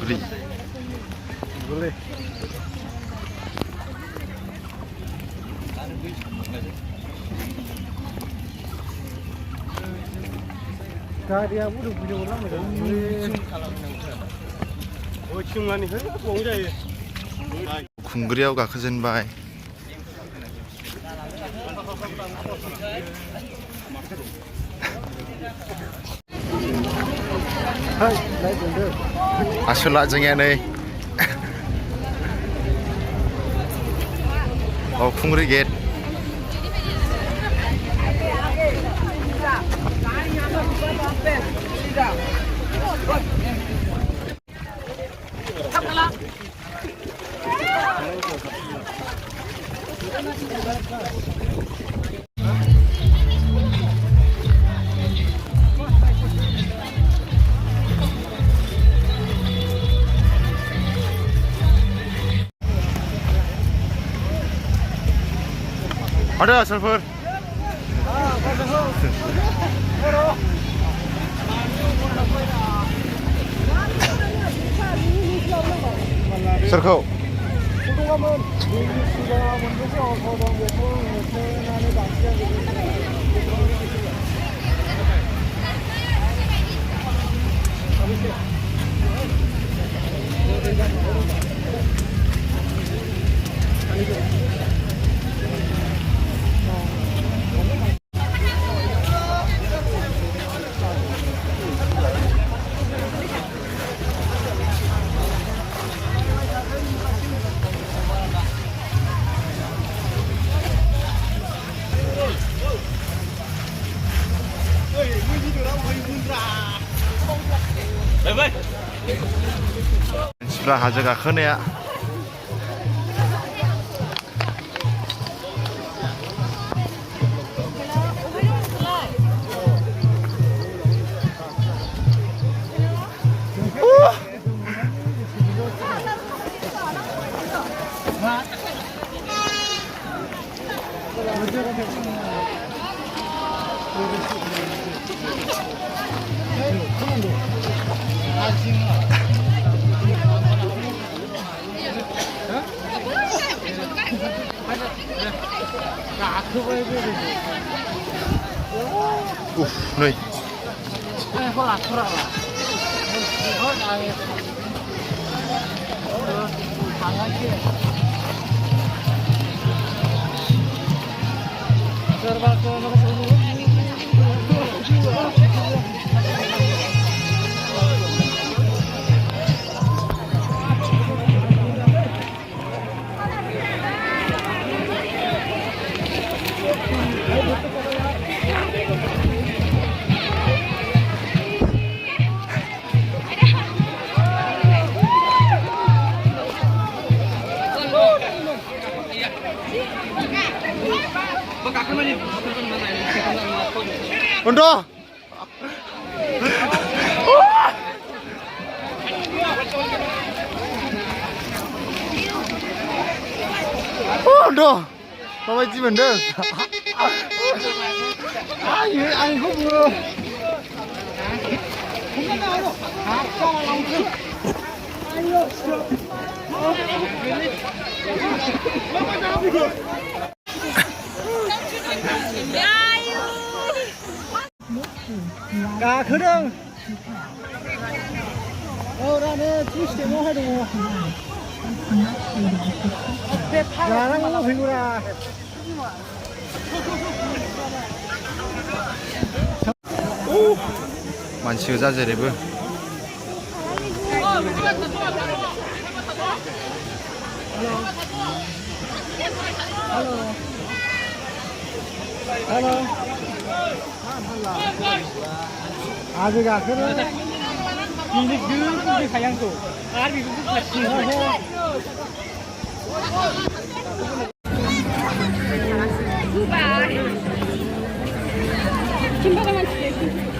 Beli. Boleh. Dia udah punya orang dah. Cungani kan 봉자에. 궁그리하고 가크젠바이. 아술라 정야네. 궁그리 겟. Ada server. Serkau. Sudah haja gakeun ya. Nih. Undo. Undo. Mama ji bener. Anh không vừa. Cả khứ đường. Ra đây chú sẽ mua hai đồ. Ra nó mua phim ra. 많지 의자재 랩은. Hello. 아직 그래. 이제 그 가양도. 아니 그 같이. 김밥만 줄게.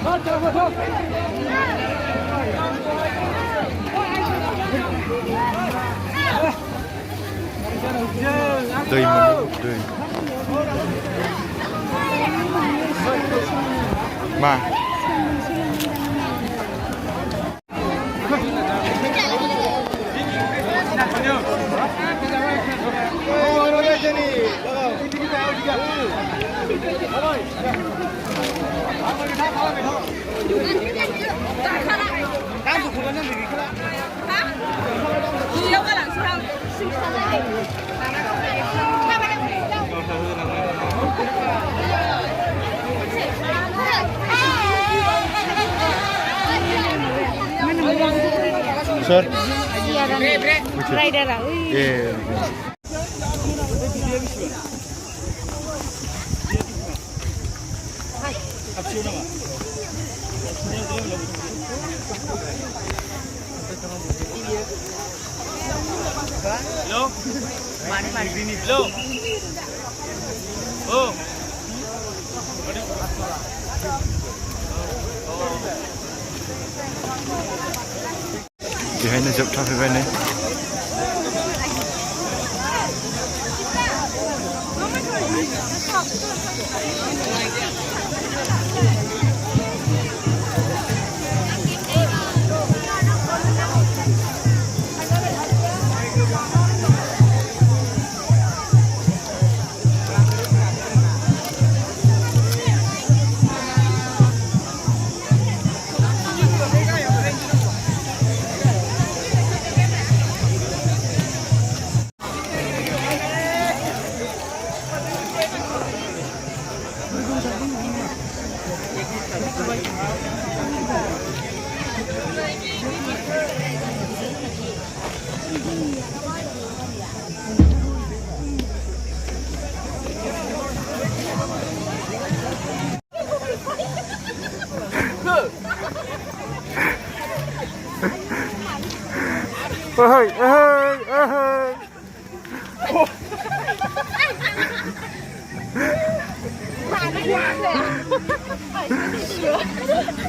Đời mình đời mà Sir. Rider lah. Yeah. Hello? Hello? Oh. Behind the zip traffic right now. Ơi ơi ơi Hãy subscribe cho kênh Ghiền Mì Gõ để không bỏ lỡ những video hấp dẫn